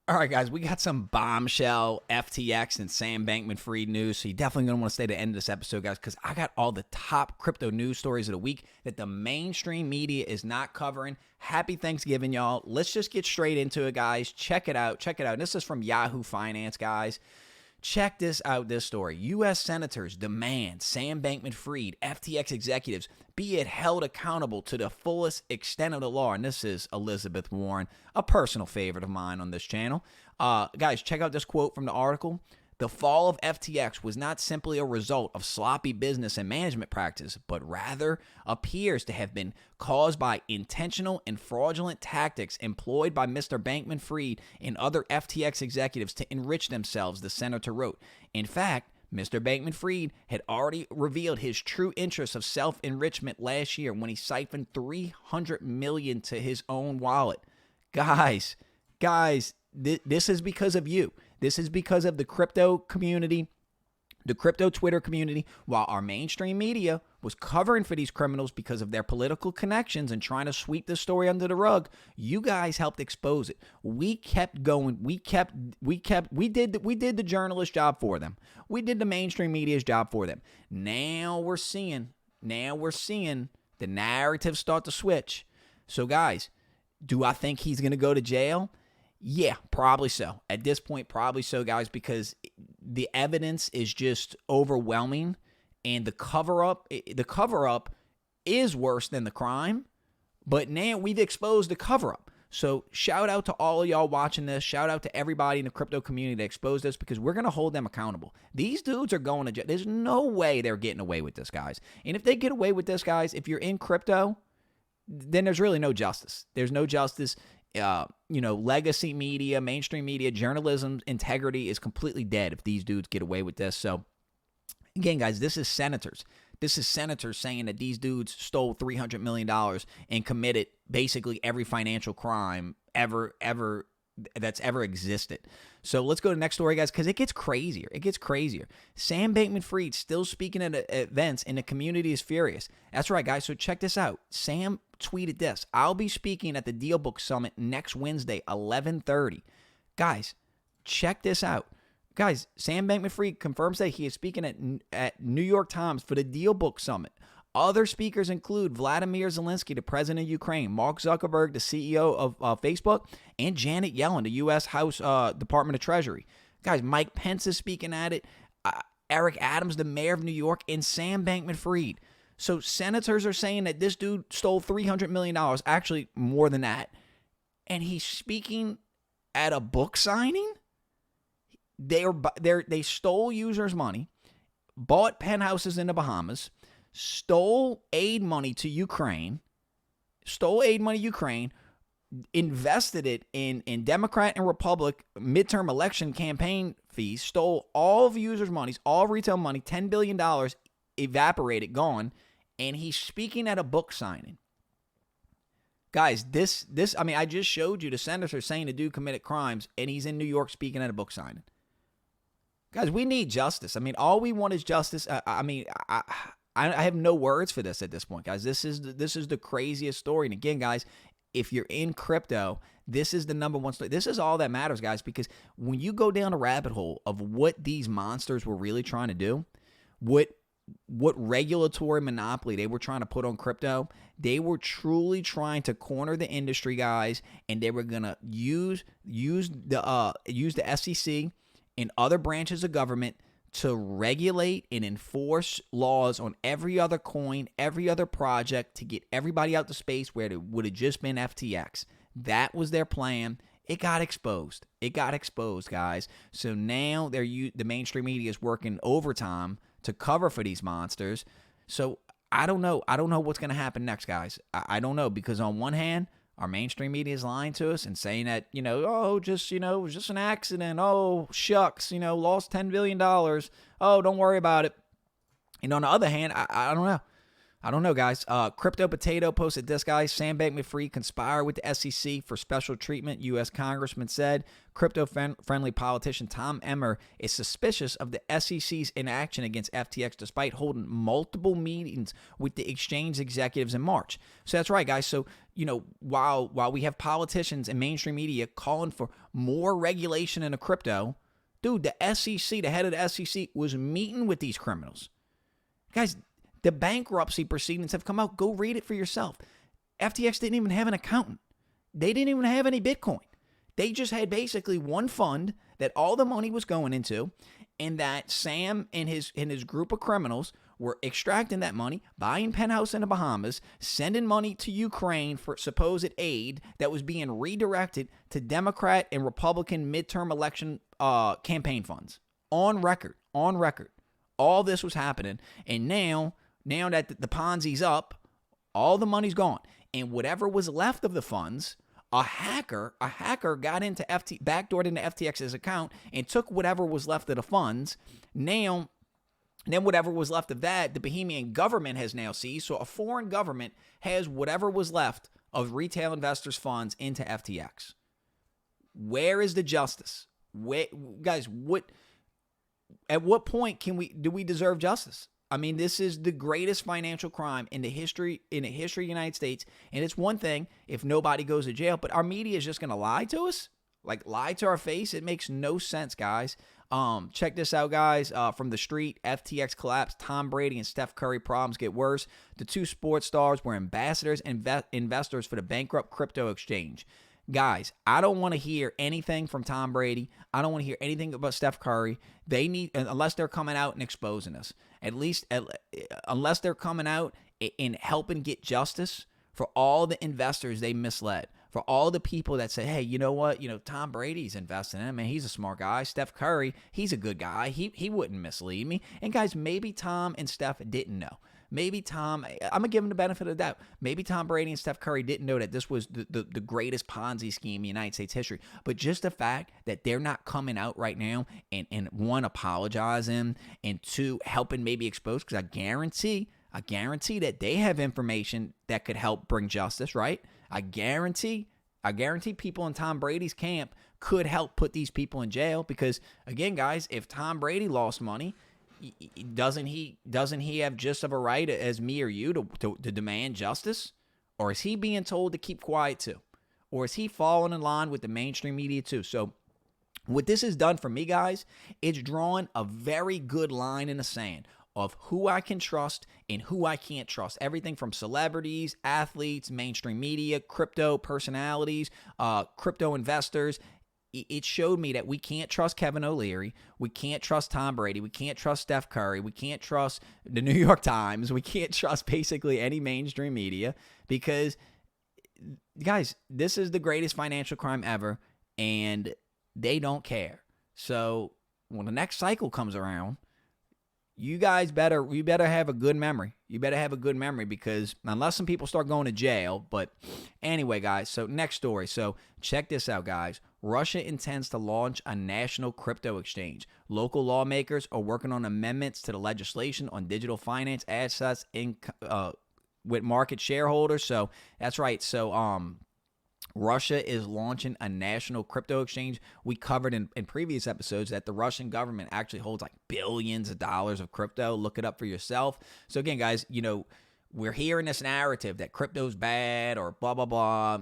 All right, guys, we got some bombshell FTX and Sam Bankman-Fried news, so you definitely going to want to stay to the end of this episode, guys, because I got all the top crypto news stories of the week that the mainstream media is not covering. Happy Thanksgiving, y'all. Let's just get straight into it, guys. Check it out. Check it out. This is from Yahoo Finance, guys. Check this out, this story. U.S. senators demand Sam Bankman-Fried, FTX executives, be held accountable to the fullest extent of the law. And this is Elizabeth Warren, a personal favorite of mine on this channel. Guys, check out this quote from the article. The fall of FTX was not simply a result of sloppy business and management practice, but rather appears to have been caused by intentional and fraudulent tactics employed by Mr. Bankman-Fried and other FTX executives to enrich themselves, the senator wrote. In fact, Mr. Bankman-Fried had already revealed his true interests of self-enrichment last year when he siphoned $300 million to his own wallet. Guys, this is because of you. This is because of the crypto community, the crypto Twitter community. While our mainstream media was covering for these criminals because of their political connections and trying to sweep the story under the rug, you guys helped expose it. We kept going. We did the journalist job for them. We did the mainstream media's job for them. Now we're seeing the narrative start to switch. So guys, do I think he's going to go to jail? Yeah, probably so. At this point, probably so, guys, because the evidence is just overwhelming, and the cover-up is worse than the crime, but now we've exposed the cover-up. So shout out to all of y'all watching this. Shout out to everybody in the crypto community that exposed this, because we're going to hold them accountable. These dudes are going to jail. There's no way they're getting away with this, guys. And if they get away with this, guys, if you're in crypto, then there's really no justice. There's no justice. Legacy media, mainstream media, journalism integrity is completely dead if these dudes get away with this. So, again, guys, this is senators. This is senators saying that these dudes stole $300 million and committed basically every financial crime ever that's ever existed. So let's go to the next story, guys, because it gets crazier. It gets crazier. Sam Bankman-Fried still speaking at events, and the community is furious. That's right, guys. So check this out. Sam tweeted this. I'll be speaking at the Deal Book Summit next Wednesday, 11:30. Guys, check this out. Guys, Sam Bankman-Fried confirms that he is speaking at New York Times for the Deal Book Summit. Other speakers include Vladimir Zelensky, the president of Ukraine, Mark Zuckerberg, the CEO of Facebook, and Janet Yellen, the U.S. House Department of Treasury. Guys, Mike Pence is speaking at it, Eric Adams, the mayor of New York, and Sam Bankman-Fried. So senators are saying that this dude stole $300 million, actually more than that, and he's speaking at a book signing? They stole users' money, bought penthouses in the Bahamas, stole aid money to Ukraine, invested it in Democrat and Republican midterm election campaign fees, stole all of users' monies, all retail money, $10 billion, evaporated, gone, and he's speaking at a book signing. Guys, I just showed you the senator saying the dude committed crimes, and he's in New York speaking at a book signing. Guys, we need justice. All we want is justice. I have no words for this at this point, guys. This is the craziest story. And again, guys, if you're in crypto, this is the number one story. This is all that matters, guys, because when you go down a rabbit hole of what these monsters were really trying to do, what regulatory monopoly they were trying to put on crypto, they were truly trying to corner the industry, guys, and they were gonna use the SEC and other branches of government to regulate and enforce laws on every other coin, every other project, to get everybody out to space where it would have just been FTX. That was their plan. It got exposed. Guys. So now the mainstream media is working overtime to cover for these monsters. So I don't know. I don't know what's going to happen next, guys. I don't know, because on one hand, our mainstream media is lying to us and saying that, it was just an accident. Oh, shucks, lost $10 billion. Oh, don't worry about it. And on the other hand, I don't know. I don't know, guys. Crypto Potato posted this, guys. Sam Bankman-Fried conspired with the SEC for special treatment. U.S. Congressman said crypto-friendly politician Tom Emmer is suspicious of the SEC's inaction against FTX despite holding multiple meetings with the exchange executives in March. So that's right, guys. So, while we have politicians and mainstream media calling for more regulation in the crypto, dude, the SEC, the head of the SEC, was meeting with these criminals. Guys, the bankruptcy proceedings have come out. Go read it for yourself. FTX didn't even have an accountant. They didn't even have any Bitcoin. They just had basically one fund that all the money was going into, and that Sam and his group of criminals were extracting that money, buying penthouse in the Bahamas, sending money to Ukraine for supposed aid that was being redirected to Democrat and Republican midterm election campaign funds. On record. All this was happening, and now that the Ponzi's up, all the money's gone. And whatever was left of the funds, a hacker got into backdoored into FTX's account and took whatever was left of the funds. Then whatever was left of that, the Bahamian government has now seized. So a foreign government has whatever was left of retail investors' funds into FTX. Where is the justice? Guys, at what point do we deserve justice? I mean, this is the greatest financial crime in the history of the United States. And it's one thing if nobody goes to jail, but our media is just going to lie to us, like lie to our face. It makes no sense, guys. Check this out, guys. From the street, FTX collapse. Tom Brady and Steph Curry problems get worse. The two sports stars were ambassadors and investors for the bankrupt crypto exchange. Guys, I don't want to hear anything from Tom Brady. I don't want to hear anything about Steph Curry. They need, unless they're coming out and exposing us, unless they're coming out and helping get justice for all the investors they misled, for all the people that say, hey, you know what? Tom Brady's investing in him, and he's a smart guy. Steph Curry, he's a good guy. He wouldn't mislead me. And guys, maybe Tom and Steph didn't know. Maybe Tom, I'm going to give him the benefit of the doubt. Maybe Tom Brady and Steph Curry didn't know that this was the greatest Ponzi scheme in United States history. But just the fact that they're not coming out right now and one, apologizing, and two, helping maybe expose, because I guarantee that they have information that could help bring justice, right? I guarantee people in Tom Brady's camp could help put these people in jail because, again, guys, if Tom Brady lost money, doesn't he have just of a right as me or you to demand justice? Or is he being told to keep quiet too? Or is he falling in line with the mainstream media too? So what this has done for me, guys, it's drawn a very good line in the sand of who I can trust and who I can't trust. Everything from celebrities, athletes, mainstream media, crypto personalities, crypto investors. It showed me that we can't trust Kevin O'Leary. We can't trust Tom Brady. We can't trust Steph Curry. We can't trust the New York Times. We can't trust basically any mainstream media because, guys, this is the greatest financial crime ever, and they don't care. So when the next cycle comes around, you guys better have a good memory. You better have a good memory because unless some people start going to jail. But anyway, guys, so next story. So check this out, guys. Russia intends to launch a national crypto exchange. Local lawmakers are working on amendments to the legislation on digital finance assets with market shareholders. So that's right. So Russia is launching a national crypto exchange. We covered in previous episodes that the Russian government actually holds like billions of dollars of crypto. Look it up for yourself. So again, guys, we're hearing this narrative that crypto's bad or blah, blah, blah,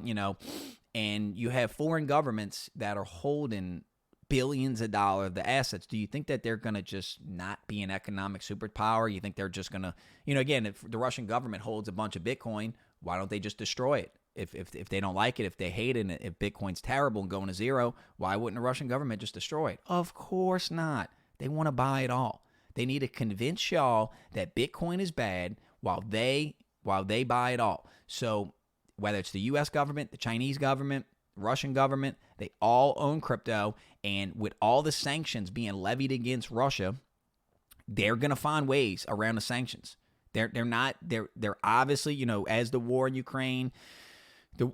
and you have foreign governments that are holding billions of dollars of the assets. Do you think that they're going to just not be an economic superpower? You think they're just going to, again, if the Russian government holds a bunch of Bitcoin, why don't they just destroy it? If they don't like it, if they hate it, and if Bitcoin's terrible and going to zero, why wouldn't the Russian government just destroy it? Of course not. They want to buy it all. They need to convince y'all that Bitcoin is bad while they buy it all. So whether it's the U.S. government, the Chinese government, Russian government, they all own crypto. And with all the sanctions being levied against Russia, they're going to find ways around the sanctions. They're obviously, as the war in Ukraine,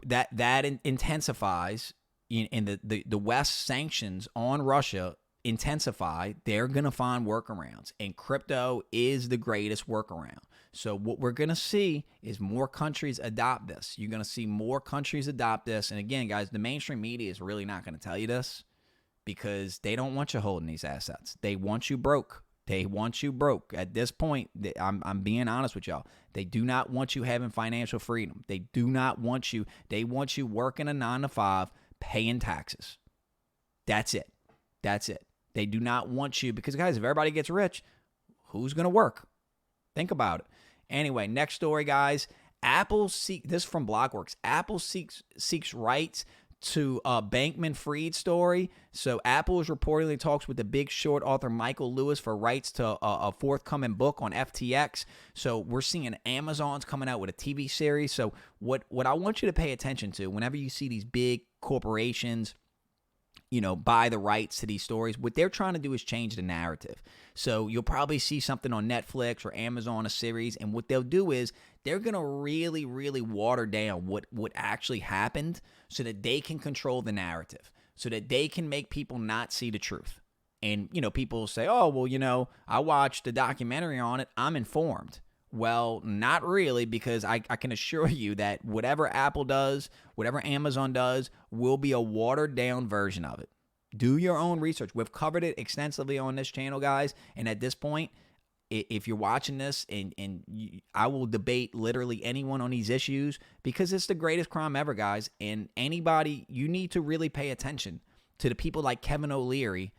that intensifies, and the West sanctions on Russia intensify, they're going to find workarounds. And crypto is the greatest workaround. So what we're going to see is more countries adopt this. You're going to see more countries adopt this. And again, guys, the mainstream media is really not going to tell you this because they don't want you holding these assets. They want you broke. They want you broke. At this point, I'm being honest with y'all. They do not want you having financial freedom. They do not want you. They want you working a 9-to-5, paying taxes. That's it. That's it. They do not want you because, guys, if everybody gets rich, who's going to work? Think about it. Anyway, next story, guys. This is from Blockworks. Apple seeks rights to Bankman-Fried story. So Apple is reportedly talks with the Big Short author Michael Lewis for rights to a forthcoming book on FTX. So we're seeing Amazon's coming out with a TV series. So what I want you to pay attention to whenever you see these big corporations, buy the rights to these stories, what they're trying to do is change the narrative. So you'll probably see something on Netflix or Amazon, a series, and what they'll do is they're going to really, really water down what actually happened so that they can control the narrative, so that they can make people not see the truth. And, people say, oh, well, I watched a documentary on it. I'm informed. Well, not really, because I can assure you that whatever Apple does, whatever Amazon does, will be a watered-down version of it. Do your own research. We've covered it extensively on this channel, guys, and at this point, if you're watching this, I will debate literally anyone on these issues because it's the greatest crime ever, guys, and anybody, you need to really pay attention to the people like Kevin O'Leary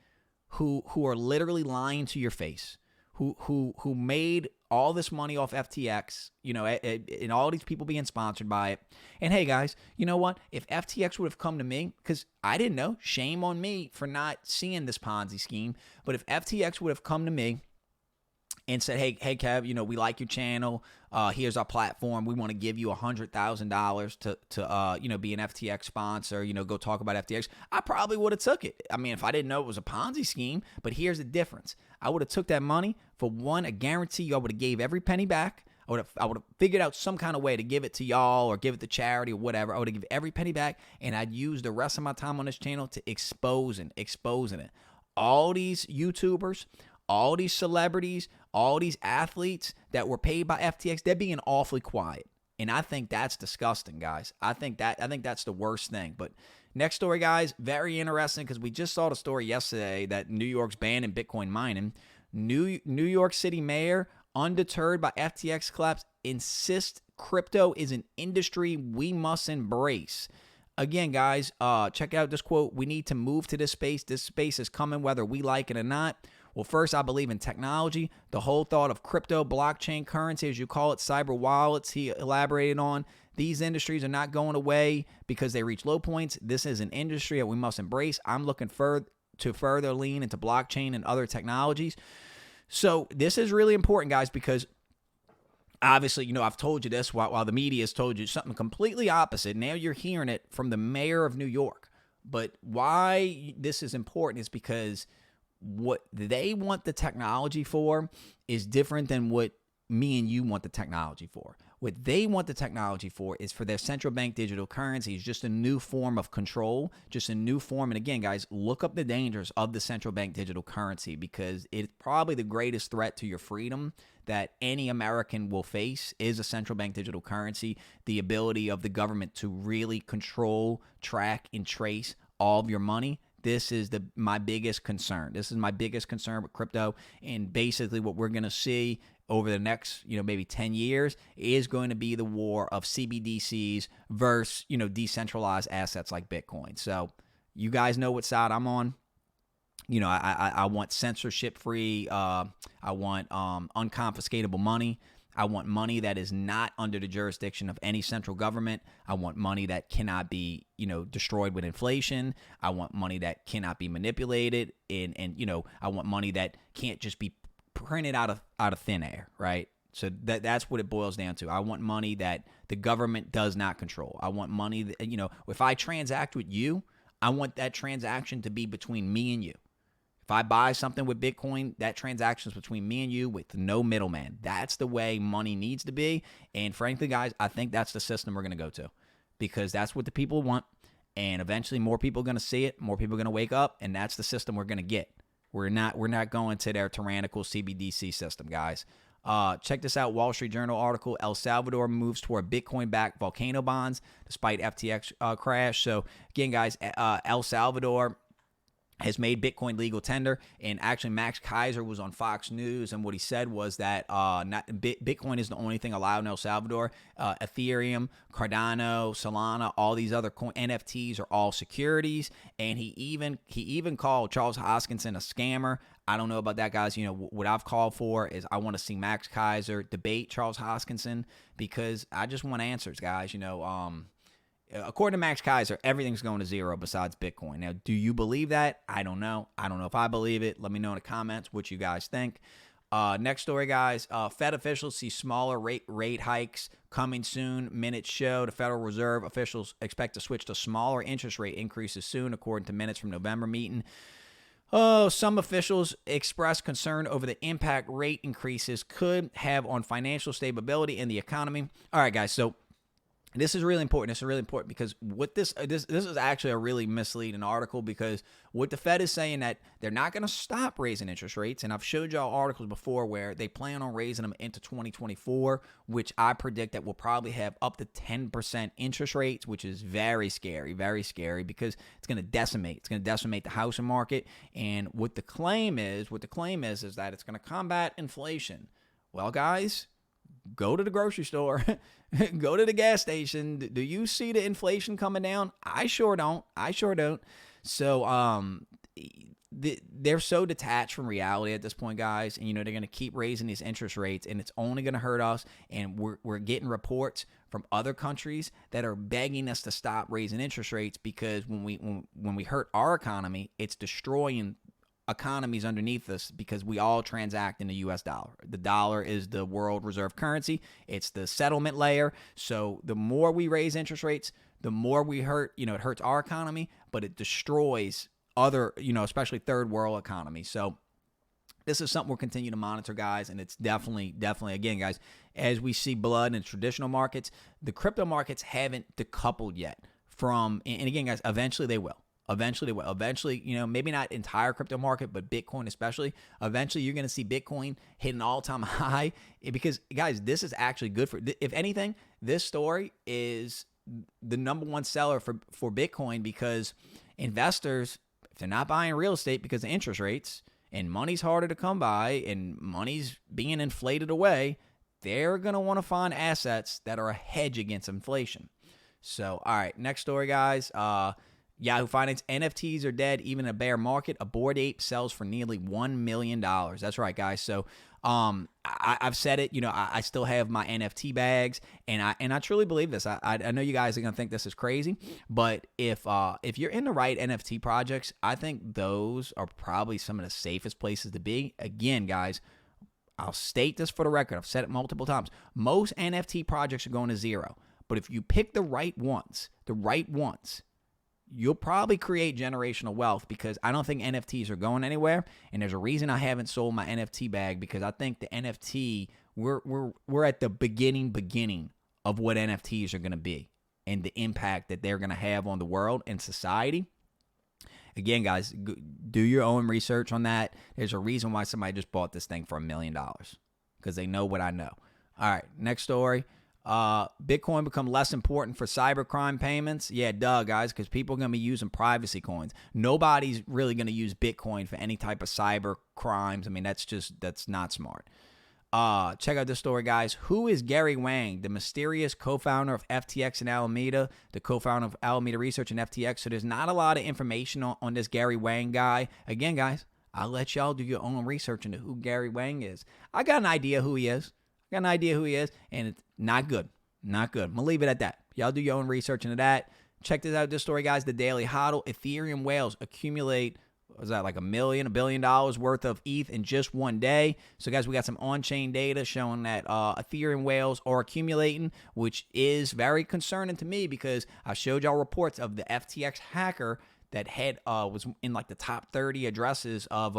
who are literally lying to your face, who made all this money off FTX, and all these people being sponsored by it. And hey, guys, you know what? If FTX would have come to me, because I didn't know, shame on me for not seeing this Ponzi scheme, but if FTX would have come to me and said, hey, Kev, we like your channel. Here's our platform. We want to give you $100,000 to be an FTX sponsor, go talk about FTX. I probably would have took it. I mean, if I didn't know it was a Ponzi scheme, but here's the difference. I would have took that money. For one, I guarantee you I would have gave every penny back. I would have figured out some kind of way to give it to y'all or give it to charity or whatever. I would have given every penny back, and I'd use the rest of my time on this channel to exposing it. All these YouTubers, all these celebrities, all these athletes that were paid by FTX, they're being awfully quiet. And I think that's disgusting, guys. I think that's the worst thing. But next story, guys, very interesting because we just saw the story yesterday that New York's banning Bitcoin mining. New York City mayor, undeterred by FTX collapse, insists crypto is an industry we must embrace. Again, guys, check out this quote. We need to move to this space. This space is coming whether we like it or not. Well, first, I believe in technology. The whole thought of crypto, blockchain, currency, as you call it, cyber wallets, he elaborated on. These industries are not going away because they reach low points. This is an industry that we must embrace. I'm looking to further lean into blockchain and other technologies. So this is really important, guys, because obviously, I've told you this while the media has told you something completely opposite. Now you're hearing it from the mayor of New York. But why this is important is because what they want the technology for is different than what me and you want the technology for. What they want the technology for is for their central bank digital currencies, just a new form of control, just a new form. And again, guys, look up the dangers of the central bank digital currency because it's probably the greatest threat to your freedom that any American will face is a central bank digital currency, the ability of the government to really control, track, and trace all of your money. This is my biggest concern. This is my biggest concern with crypto. And basically what we're going to see over the next, maybe 10 years is going to be the war of CBDCs versus, decentralized assets like Bitcoin. So you guys know what side I'm on. I want censorship-free. I want unconfiscatable money. I want money that is not under the jurisdiction of any central government. I want money that cannot be, destroyed with inflation. I want money that cannot be manipulated, and I want money that can't just be printed out of thin air, right? So that's what it boils down to. I want money that the government does not control. I want money that, if I transact with you, I want that transaction to be between me and you. If I buy something with Bitcoin, that transaction is between me and you with no middleman. That's the way money needs to be. And frankly, guys, I think that's the system we're going to go to because that's what the people want. And eventually more people are going to see it. More people are going to wake up. And that's the system we're going to get. We're not going to their tyrannical CBDC system, guys. Check this out. Wall Street Journal article. El Salvador moves toward Bitcoin-backed volcano bonds despite FTX crash. So again, guys, El Salvador has made Bitcoin legal tender, and actually Max Keiser was on Fox News, and what he said was that Bitcoin is the only thing allowed in El Salvador. Ethereum, Cardano, Solana, all these other NFTs are all securities, and he even called Charles Hoskinson a scammer. I don't know about that, guys. You know, what I've called for is I want to see Max Keiser debate Charles Hoskinson, because I just want answers, guys. You know, according to Max Keiser, everything's going to zero besides Bitcoin. Now, do you believe that? I don't know. I don't know if I believe it. Let me know in the comments what you guys think. Next story, guys. Fed officials see smaller rate hikes coming soon. Minutes show the Federal Reserve officials expect to switch to smaller interest rate increases soon, according to minutes from November meeting. Some officials expressed concern over the impact rate increases could have on financial stability and the economy. All right, guys. So this is really important. This is really important because what this is actually a really misleading article, because what the Fed is saying that they're not going to stop raising interest rates. And I've showed y'all articles before where they plan on raising them into 2024, which I predict that will probably have up to 10% interest rates, which is very scary because it's going to decimate. It's going to decimate the housing market. And what the claim is that it's going to combat inflation. Well, guys, go to the grocery store, go to the gas station. Do you see the inflation coming down? I sure don't. So they're so detached from reality at this point, guys. And, you know, they're going to keep raising these interest rates, and it's only going to hurt us. And we're getting reports from other countries that are begging us to stop raising interest rates, because when we hurt our economy, it's destroying economies underneath us, because we all transact in the US dollar. The dollar is the world reserve currency. It's the settlement layer. So the more we raise interest rates, the more we hurt, you know, it hurts our economy, but it destroys other, you know, especially third world economies. So this is something we'll continue to monitor, guys. And it's definitely, again, guys, as we see blood in traditional markets, the crypto markets haven't decoupled yet from, and again, guys, eventually they will. Eventually, you know, maybe not entire crypto market, but Bitcoin especially. Eventually, you're going to see Bitcoin hit an all-time high, because, guys, this is actually good for, if anything, this story is the number one seller for Bitcoin, because investors, if they're not buying real estate because of interest rates and money's harder to come by and money's being inflated away, they're going to want to find assets that are a hedge against inflation. So, all right, next story, guys. Yahoo Finance, NFTs are dead even in a bear market. A Bored Ape sells for nearly $1 million. That's right, guys. So I've said it, you know, I still have my NFT bags, and I truly believe this. I know you guys are going to think this is crazy, but if you're in the right NFT projects, I think those are probably some of the safest places to be. Again, guys, I'll state this for the record. I've said it multiple times. Most NFT projects are going to zero, but if you pick the right ones, you'll probably create generational wealth, because I don't think NFTs are going anywhere. And there's a reason I haven't sold my NFT bag, because I think the NFT, we're at the beginning of what NFTs are going to be and the impact that they're going to have on the world and society. Again, guys, do your own research on that. There's a reason why somebody just bought this thing for $1 million, because they know what I know. All right, next story. Bitcoin become less important for cybercrime payments. Yeah, duh, guys, because people are going to be using privacy coins. Nobody's really going to use Bitcoin for any type of cyber crimes. I mean, that's not smart. Check out this story, guys. Who is Gary Wang, the mysterious co-founder of FTX and Alameda, the co-founder of Alameda Research and FTX? So there's not a lot of information on this Gary Wang guy. Again, guys, I'll let y'all do your own research into who Gary Wang is. I got an idea who he is. And it's not good. I'm going to leave it at that. Y'all do your own research into that. Check this out, this story, guys. The Daily Hodl. Ethereum whales accumulate, what was that, like $1 billion worth of ETH in just one day. So, guys, we got some on-chain data showing that Ethereum whales are accumulating, which is very concerning to me, because I showed y'all reports of the FTX hacker that was in like the top 30 addresses of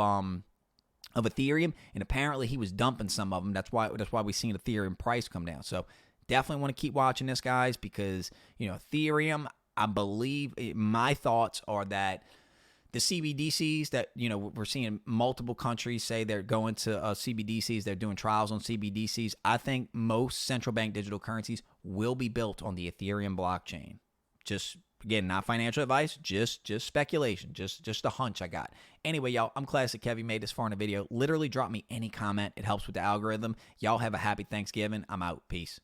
Ethereum, and apparently he was dumping some of them. That's why we've seen Ethereum price come down. So definitely want to keep watching this, guys, because, you know, Ethereum, I believe, my thoughts are that The CBDCs that, we're seeing multiple countries say they're going to CBDCs. They're doing trials on CBDCs. I think most central bank digital currencies will be built on the Ethereum blockchain. Just, again, not financial advice, just speculation, just a hunch I got. Anyway, y'all, I'm Classic Kev. You made this far in the video. Literally drop me any comment. It helps with the algorithm. Y'all have a happy Thanksgiving. I'm out. Peace.